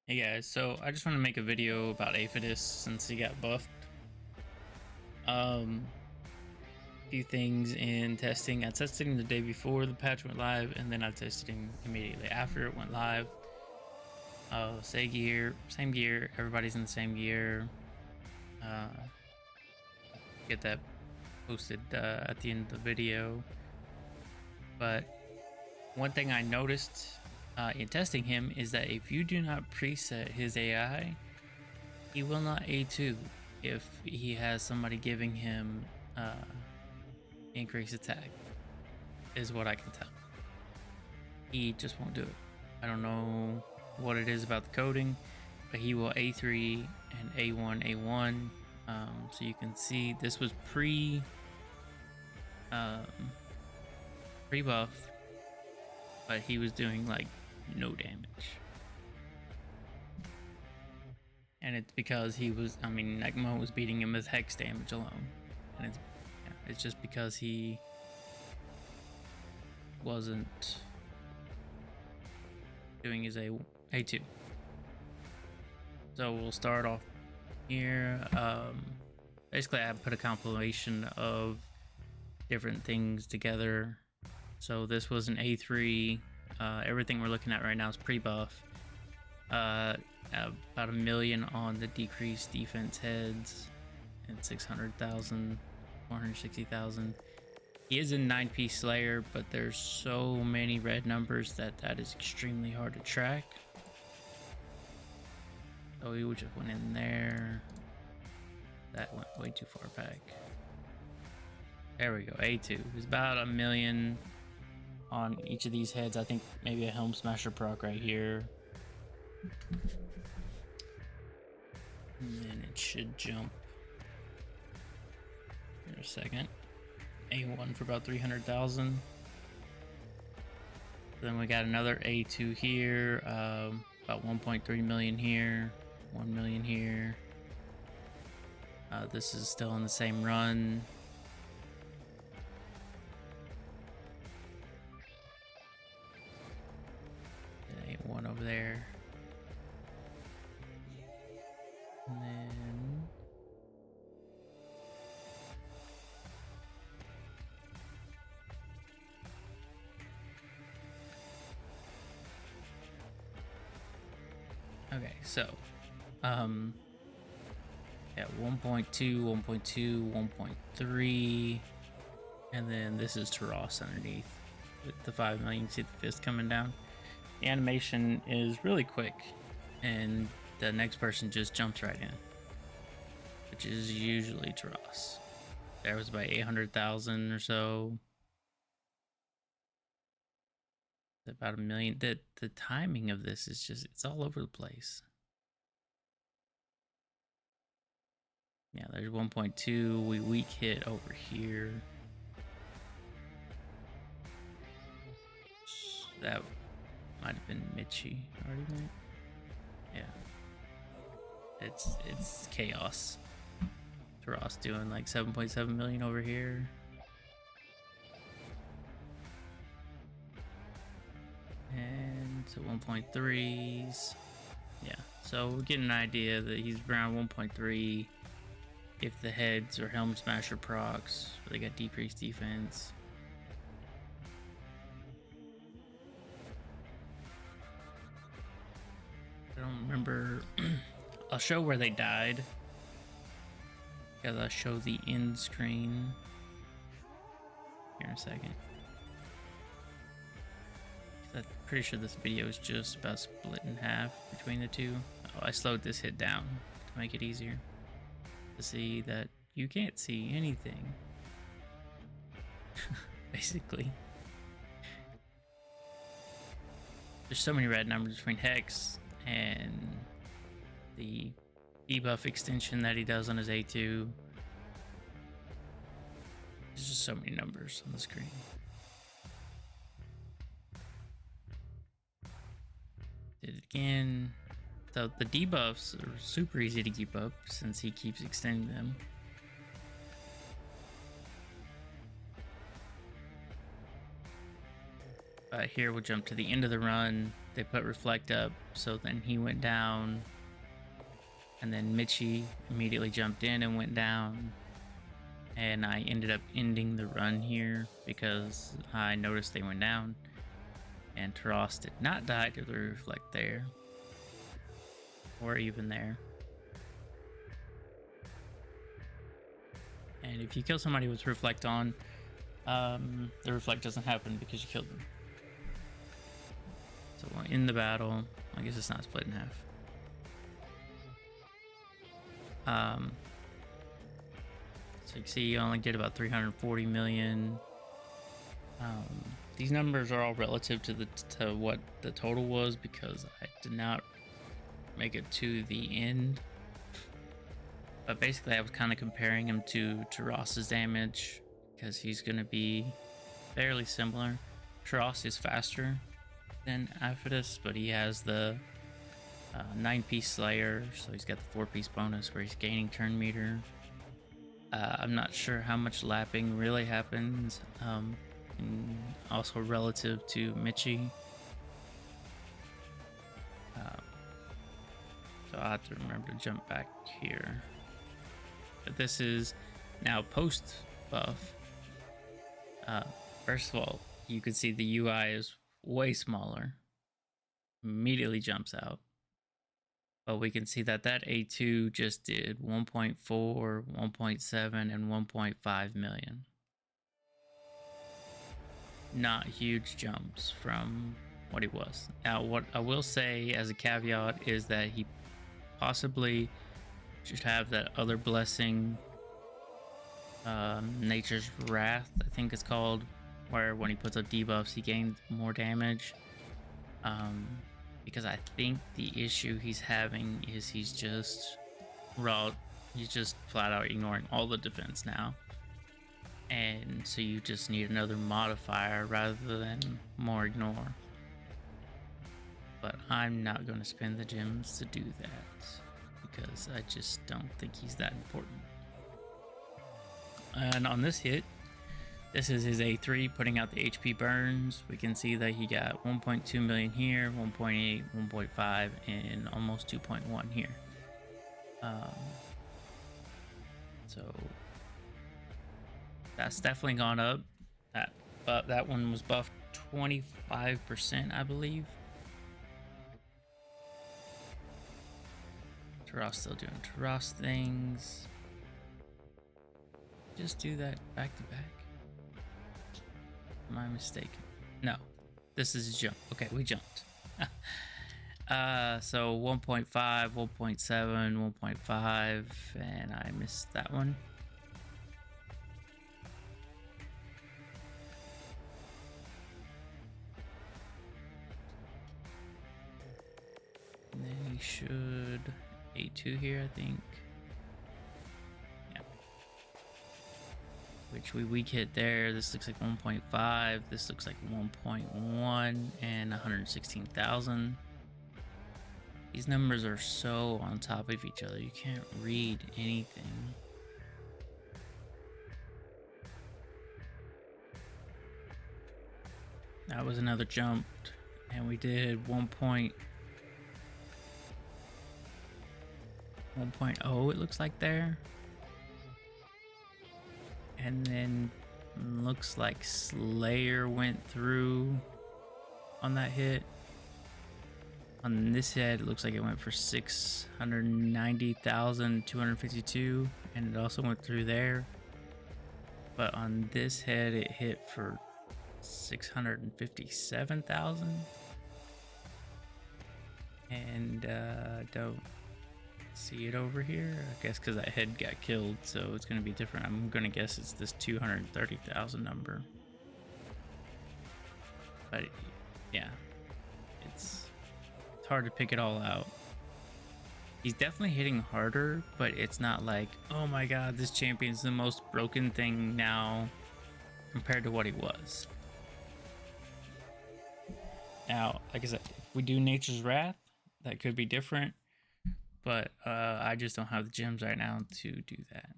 Hey guys, so I just want to make a video about Aphidus since he got buffed. Few things in testing. I tested him the day before the patch went live, and then I tested him immediately after it went live. Same gear, everybody's in the same gear. Get that posted at the end of the video. But one thing I noticed in testing him is that if you do not preset his AI, he will not A2 if he has somebody giving him increased attack, is what I can tell. He just won't do it. I don't know what it is about the coding, but he will A3 and A1, A1. So you can see this was pre-buff, but he was doing like no damage. And it's because he was, Negmo was beating him with hex damage alone. And it's just because he wasn't doing his A2. So we'll start off here. Basically, I put a compilation of different things together. So this was an A3. Everything we're looking at right now is pre-buff. About 1 million on the decreased defense heads and 600,000, 460,000. He is in 9-piece Slayer, but there's so many red numbers that is extremely hard to track. So we just went in there. That went way too far back. There we go, A2. It's about 1 million on each of these heads. I think maybe a Helm Smasher proc right here. And then it should jump in a second. A1 for about 300,000. Then we got another A2 here, about 1.3 million here, 1 million here. This is still in the same run. A1 over there. And then okay, so yeah, 1.2, 1.2, 1.3, and then this is Taras underneath with the 5 million. You see the fist coming down. The animation is really quick, and the next person just jumps right in, which is usually Taras. There was about 800,000 or so. About 1 million. The timing of this is just, it's all over the place. Yeah, there's 1.2. We weak hit over here. That might have been Mitchie already went. Yeah. It's chaos. Taras doing like 7.7 million over here. And so 1.3s. Yeah, so we're getting an idea that he's around 1.3 if the heads or Helm Smasher procs, they got decreased defense. I don't remember. I'll show where they died, because I'll show the end screen here in a second. I'm pretty sure this video is just about split in half between the two. Oh, I slowed this hit down to make it easier to see that you can't see anything. Basically. There's so many red numbers between Hex and the debuff extension that he does on his A2. There's just so many numbers on the screen. Did it again. So the debuffs are super easy to keep up since he keeps extending them. But here we'll jump to the end of the run. They put Reflect up, so then he went down. And then Mitchie immediately jumped in and went down. And I ended up ending the run here because I noticed they went down. And Taras did not die to the Reflect there. Or even there. And if you kill somebody with Reflect on, the Reflect doesn't happen because you killed them. So in the battle, I guess it's not split in half. So you can see you only did about 340 million. These numbers are all relative to what the total was because I did not make it to the end. But basically I was kind of comparing him to Taras's damage because he's going to be fairly similar. Taras is faster than Aphidus, but he has the 9-piece Slayer, so he's got the 4-piece bonus where he's gaining turn meter. I'm not sure how much lapping really happens, and also relative to Mitchie. So I'll have to remember to jump back here. But this is now post buff. First of all, you can see the UI is way smaller. Immediately jumps out. But we can see that A2 just did 1.4, 1.7, and 1.5 million. Not huge jumps from what he was. Now, what I will say as a caveat is that he possibly should have that other blessing, Nature's Wrath, I think it's called, where when he puts up debuffs, he gains more damage. Because I think the issue he's having is he's just flat out ignoring all the defense now. And so you just need another modifier rather than more ignore. But I'm not going to spend the gems to do that because I just don't think he's that important. And on this hit, this is his A3 putting out the HP burns. We can see that he got 1.2 million here, 1.8, 1.5, and almost 2.1 here. So that's definitely gone up. That one was buffed 25%, I believe. Taras still doing Taras things. Just do that back to back. Am I mistaken? No, this is a jump. Okay, we jumped. So 1.5, 1.7, 1.5, and I missed that one. And then he should A2 here, I think. Which we weak hit there. This looks like 1.5. This looks like 1.1 and 116,000. These numbers are so on top of each other. You can't read anything. That was another jump, and we did 1.0. It looks like there. And then looks like Slayer went through on that hit. On this hit, it looks like it went for 690,252, and it also went through there. But on this hit, it hit for 657,000. And don't see it over here. I guess because that head got killed, so it's going to be different. I'm going to guess it's this 230,000 number. But yeah, it's hard to pick it all out. He's definitely hitting harder, but it's not like, oh my god, this champion's the most broken thing now compared to what he was. Now, like I said, if we do Nature's Wrath, that could be different. But I just don't have the gems right now to do that.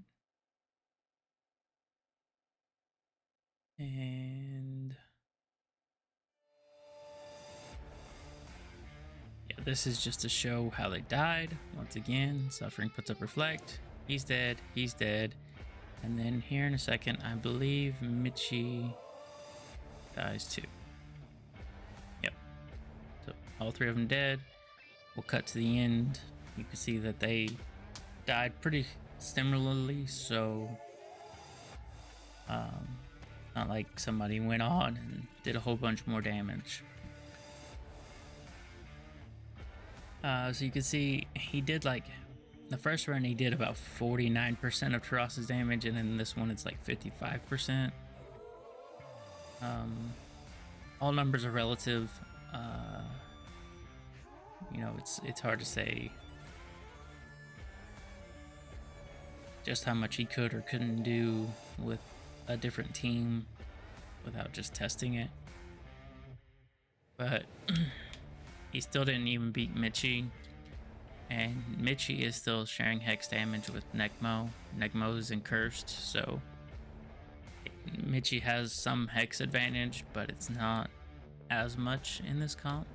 And This is just to show how they died. Once again, Suffering puts up Reflect. He's dead. He's dead. And then here in a second, I believe Michi dies too. Yep. So all three of them dead. We'll cut to the end. You can see that they died pretty similarly. So, not like somebody went on and did a whole bunch more damage. So you can see he did like the first run he did about 49% of Terras's damage, and then this one it's like 55%. All numbers are relative. You know, it's hard to say just how much he could or couldn't do with a different team without just testing it. But he still didn't even beat Michi, and Michi is still sharing hex damage with Necmo. Necmo is in cursed, so Michi has some hex advantage, but it's not as much in this comp.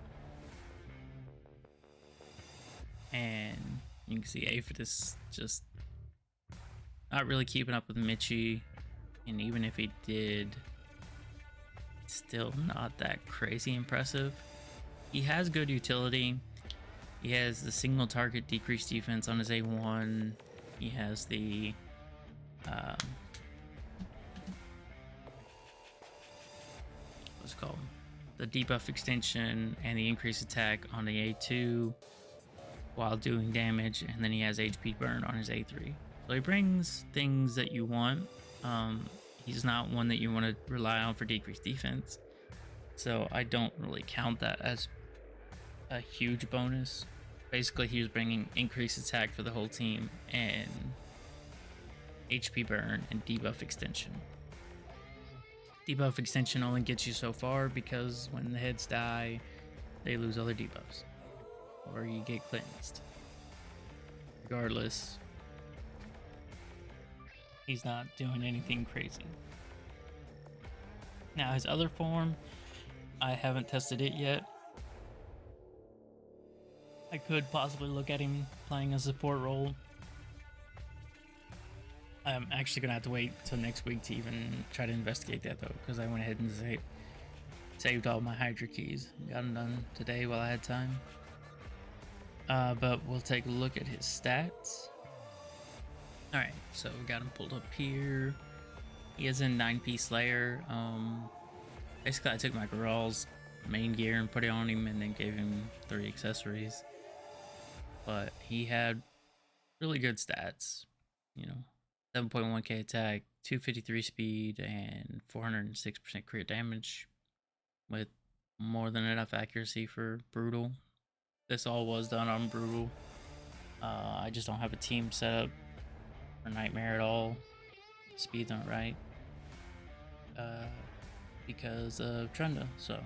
And you can see Aphidus just not really keeping up with Michi, and even if he did, it's still not that crazy impressive. He has good utility. He has the single target decreased defense on his A1. He has the what's it called? The debuff extension and the increased attack on the A2 while doing damage, and then he has HP burn on his A3. So he brings things that you want. He's not one that you want to rely on for decreased defense. So I don't really count that as a huge bonus. Basically, he was bringing increased attack for the whole team and HP burn and debuff extension. Debuff extension only gets you so far because when the heads die, they lose other debuffs or you get cleansed. Regardless, he's not doing anything crazy. Now his other form, I haven't tested it yet. I could possibly look at him playing a support role. I'm actually gonna have to wait till next week to even try to investigate that though, because I went ahead and saved all my Hydra keys. Got them done today while I had time. But we'll take a look at his stats. Alright, so we got him pulled up here. He is in 9P Slayer. Basically I took my Garal's main gear and put it on him and then gave him 3 accessories. But he had really good stats, you know, 7.1k attack, 253 speed, and 406% crit damage with more than enough accuracy for Brutal. This all was done on Brutal. I just don't have a team set up for Nightmare at all. Speed's not right. Because of Trenda, so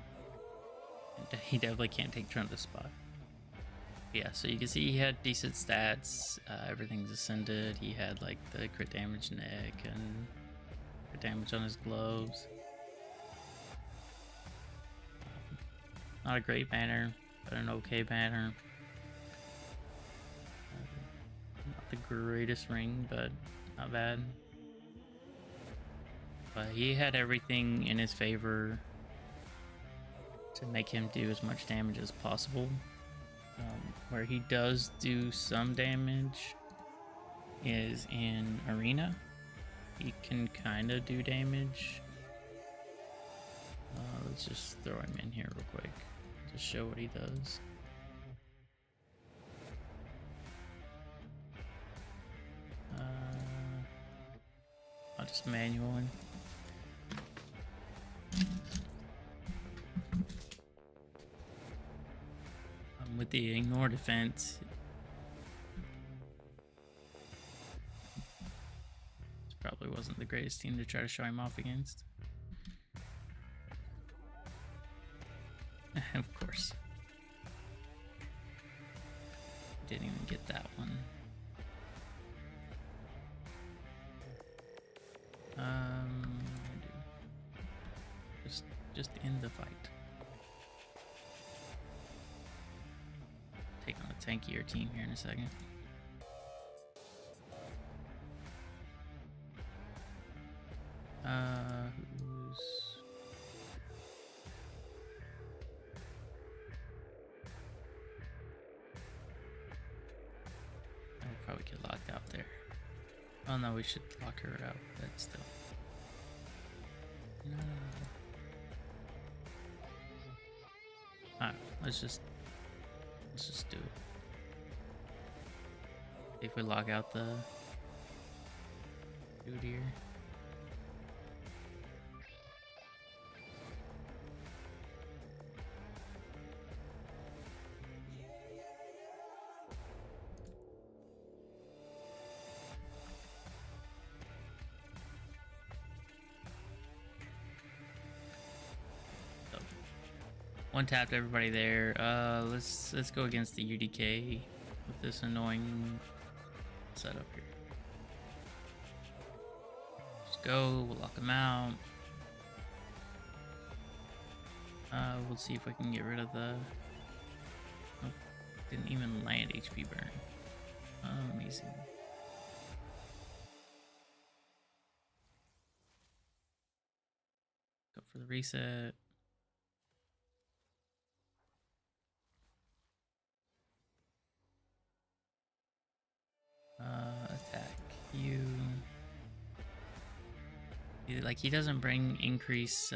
he definitely can't take Trenda's spot. Yeah, so you can see he had decent stats. Everything's ascended. He had like the crit damage neck and crit damage on his gloves. Not a great banner, but an okay banner. Not the greatest ring, but not bad. But he had everything in his favor to make him do as much damage as possible. Where he does do some damage is in Arena. He can kind of do damage. Let's just throw him in here real quick to show what he does. I'll just manual him. With the ignore defense, this probably wasn't the greatest team to try to show him off against. Of course. Didn't even get that one. Just end the fight. tankier team here in a second. Who's... I'll probably get locked out there. Oh no, we should lock her out, but still. No. Alright, let's just do it. If we lock out the dude here. One tapped everybody there. Let's go against the UDK with this annoying setup here. Just go, we'll lock them out. We'll see if we can get rid of the... Oh, didn't even land HP burn. Amazing. Go for the reset. Attack you. Like, he doesn't bring increase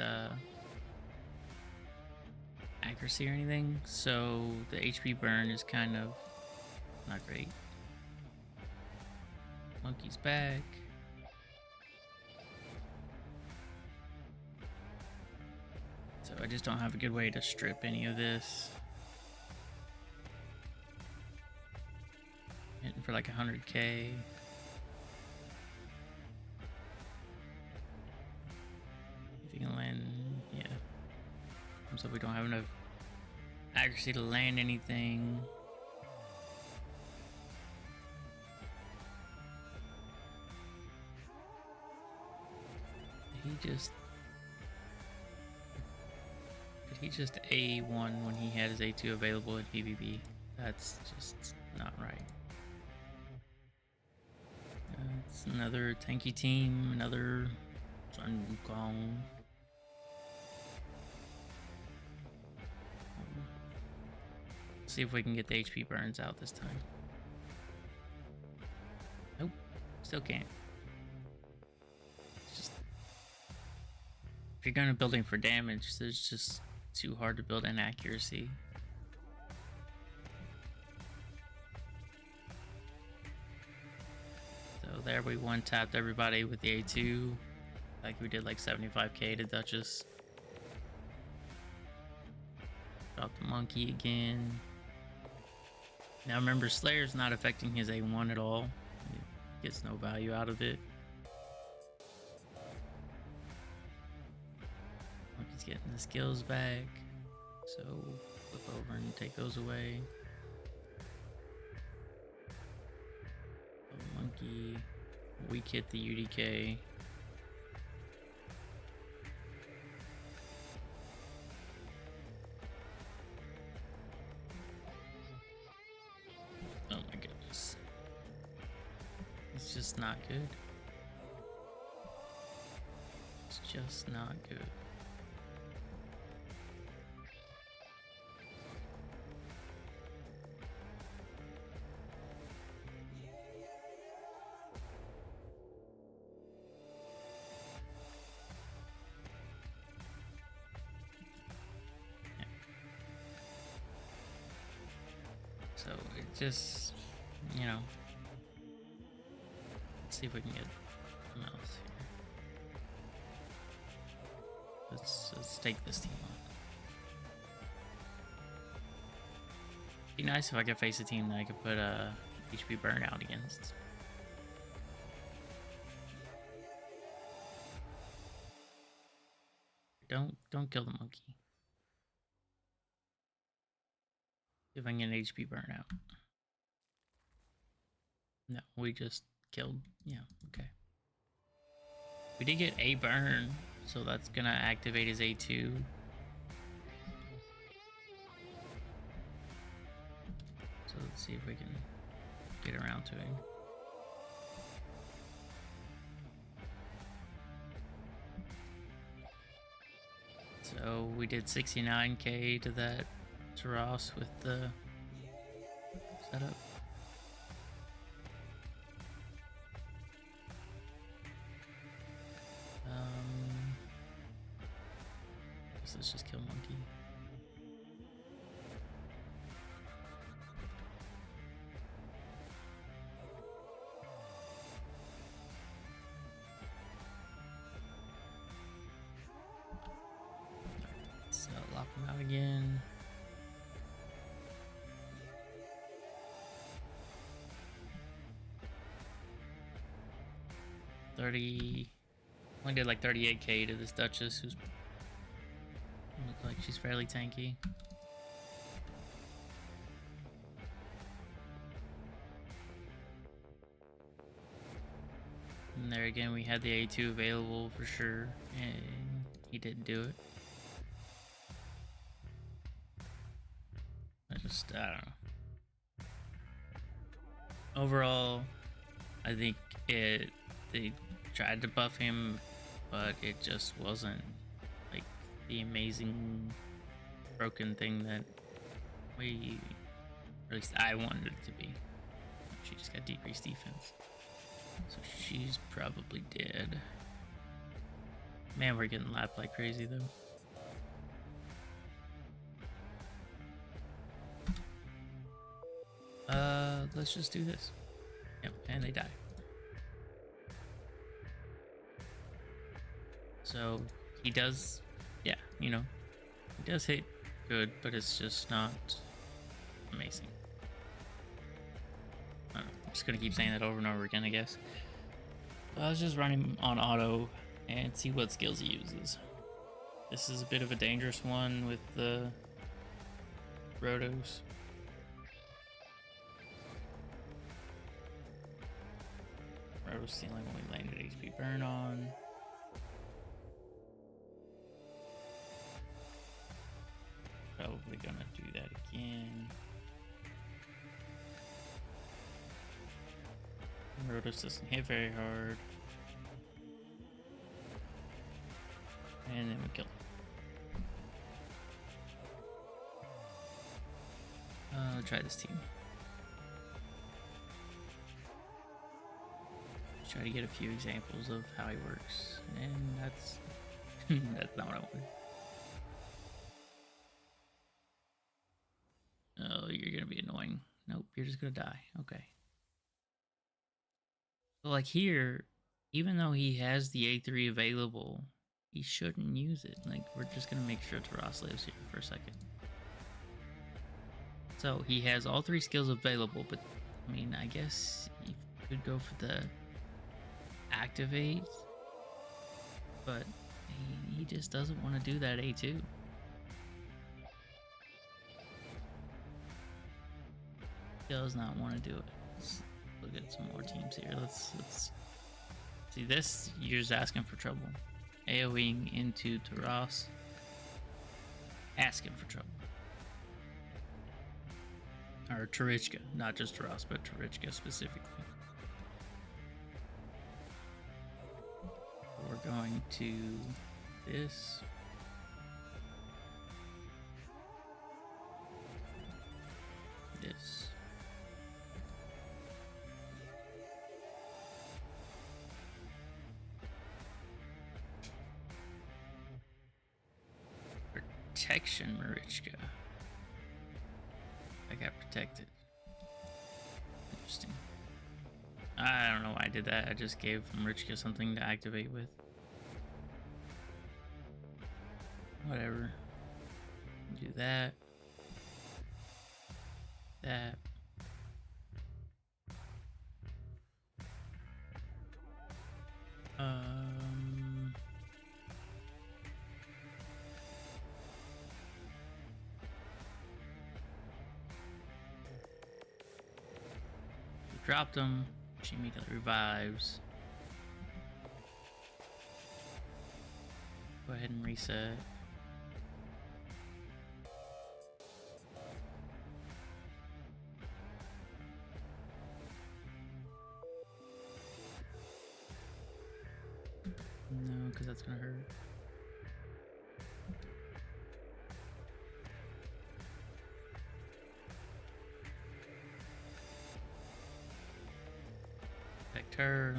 accuracy or anything, so the HP burn is kind of not great. Monkey's back. So I just don't have a good way to strip any of this. Hitting for like 100k. If you can land, yeah. So we don't have enough accuracy to land anything. Did he just A1 when he had his A2 available at PvP? That's just not right. It's another tanky team, another Sun Wukong. See if we can get the HP burns out this time. Nope, still can't. It's just, if you're going to building for damage, it's just too hard to build in accuracy. So there we one-tapped everybody with the A2. Like we did like 75k to Duchess. Drop the monkey again. Now remember, Slayer's not affecting his A1 at all. He gets no value out of it. Monkey's getting the skills back. So flip over and take those away. Oh, monkey. Weak hit the UDK. Oh my goodness. It's just not good. It's just not good. So it just, you know, let's see if we can get a mouse here. Let's take this team on. Be nice if I could face a team that I could put a HP burnout against. Don't kill the monkey. See if I can get an HP burnout. No, we just killed. Yeah, okay. We did get a burn, so that's gonna activate his A2. So Let's see if we can get around to him. So we did 69k to that Taras with the setup. Let's just kill Monkey. So lock him out again. Only did like 38k to this Duchess, who's looks like she's fairly tanky. And there again, we had the A2 available for sure, and he didn't do it. I don't know. Overall, I think they tried to buff him, but it just wasn't like the amazing broken thing that we, or at least I wanted it to be. She just got decreased defense, so she's probably dead. Man, we're getting lapped like crazy though. Let's just do this. Yep, and they die. So he does, yeah, you know, he does hit good, but it's just not amazing. I don't know, I'm just gonna keep saying that over and over again, I guess. So I was just running on auto and see what skills he uses. This is a bit of a dangerous one with the Rotos. Roto stealing when we landed HP burn on. Probably gonna do that again. Rotos doesn't hit very hard. And then we kill him. Let's try this team. Try to get a few examples of how he works, and that's that's not what I wanted. Oh, you're gonna be annoying. Nope, you're just gonna die. Okay. So like here, even though he has the A3 available, he shouldn't use it. Like, we're just gonna make sure Taras lives here for a second. So he has all 3 skills available, but I mean, I guess you could go for the activate, but he just doesn't want to do that A2. Does not want to do it. Let's look at some more teams here. Let's see this. You're just asking for trouble. AoEing into Taras, asking for trouble. Or Tarichka, not just Taras, but Tarichka specifically. We're going to this. This. Protection Marichka. I got protected. Interesting. I don't know why I did that. I just gave Marichka something to activate with. Whatever. Do that. That. Dropped him. She immediately revives. Go ahead and reset. because that's gonna hurt. Protect her.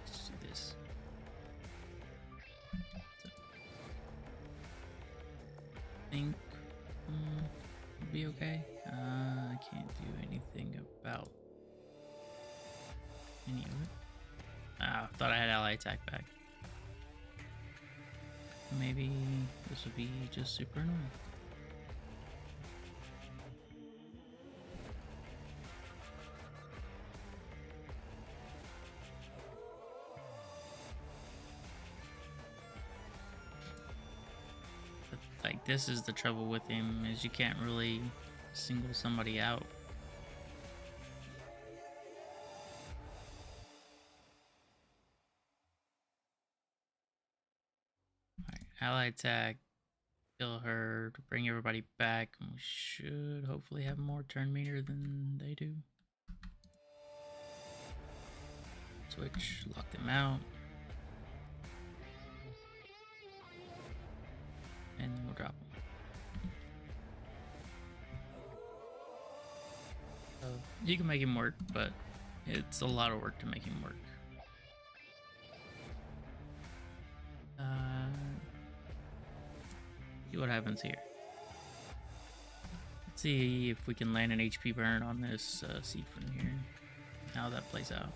Let's do this. I think it'll be okay. I can't do anything about any of it. Ah, thought I had ally attack back. Maybe this would be just super annoying. But, like, this is the trouble with him, is you can't really single somebody out. Alright, ally attack. Kill her to bring everybody back, and we should hopefully have more turn meter than they do. Switch, lock them out, and then we'll drop them. So you can make him work, but it's a lot of work to make him work. See what happens here. Let's see if we can land an HP burn on this seed from here. How that plays out.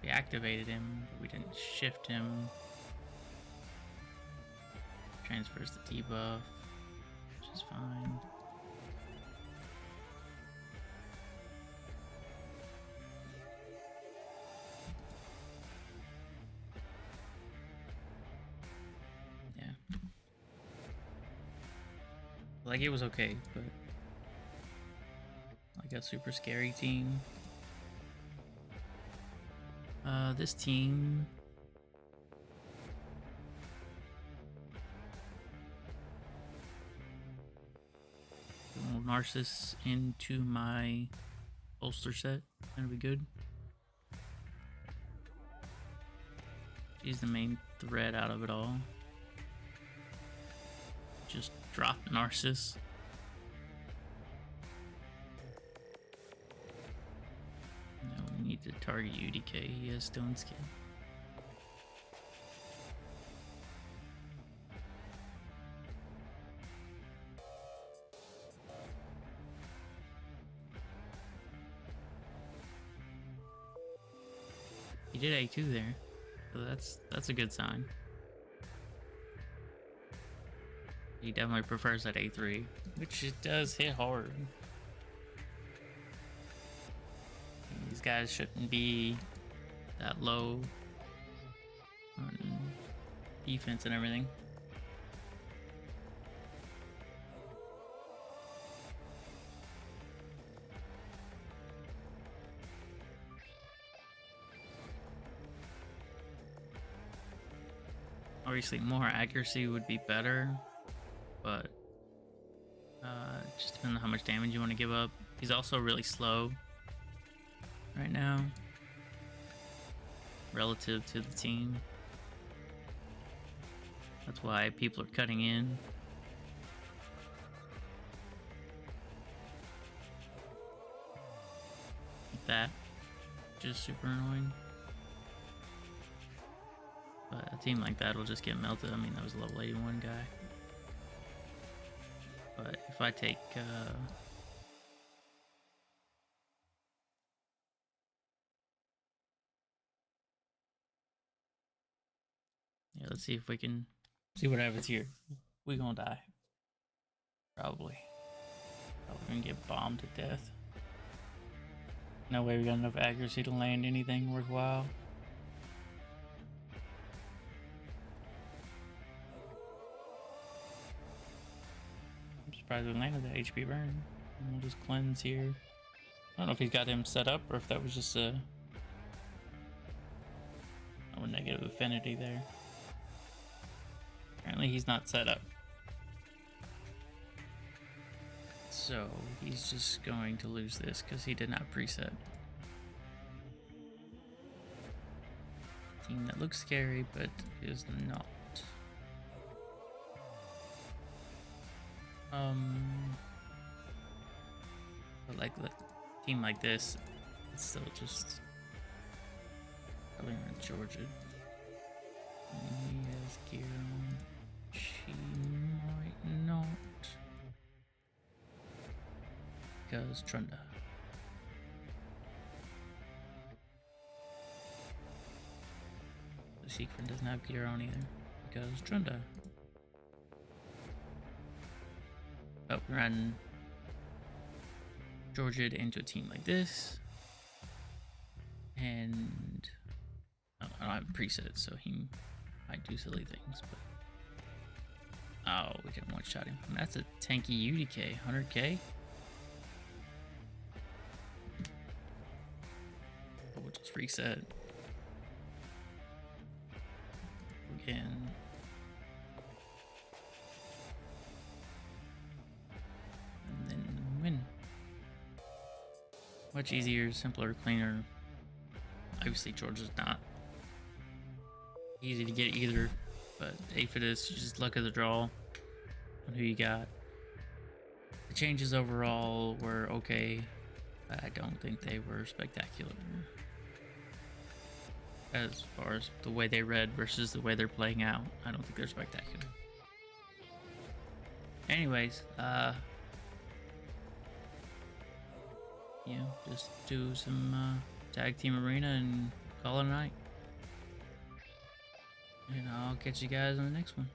We activated him, but we didn't shift him. Transfers the debuff, which is fine. Like, it was okay, but like a super scary team. This team will Narcissus into my bolster set. That'll be good. She's the main thread out of it all. Just drop Narcissus. Now we need to target UDK. He has stone skin. He did A2 there, so that's a good sign. He definitely prefers that A3, which it does hit hard. These guys shouldn't be that low on defense and everything. Obviously, more accuracy would be better, but just depends on how much damage you want to give up. He's also really slow right now relative to the team. That's why people are cutting in. Like that, just super annoying. But a team like that will just get melted. I mean, that was a level 81 guy. But if I take yeah, let's see if we can see what happens here. We gonna die. Probably gonna get bombed to death. No way we got enough accuracy to land anything worthwhile. I'm surprised we landed that HP burn. And we'll just cleanse here. I don't know if he's got him set up or if that was just a No negative affinity there. Apparently he's not set up. So he's just going to lose this because he did not preset. Team that looks scary but is not. But like a team like this, it's still just probably in Georgia. He has gear on. She might not. Because Trunda. The Secret doesn't have gear on either. Because Trunda. But we're on Georgia into a team like this. And I don't have preset, so he might do silly things, but oh, we can one-shot him. And that's a tanky UDK, 100k. But we'll just reset again. And then win. Much easier, simpler, cleaner. Obviously, Georgia's not easy to get either, but Aphidus, just luck of the draw on who you got. The changes overall were okay, but I don't think they were spectacular as far as the way they read versus the way they're playing out. I don't think they're spectacular. Anyways, just do some tag team arena and call it a night. And I'll catch you guys on the next one.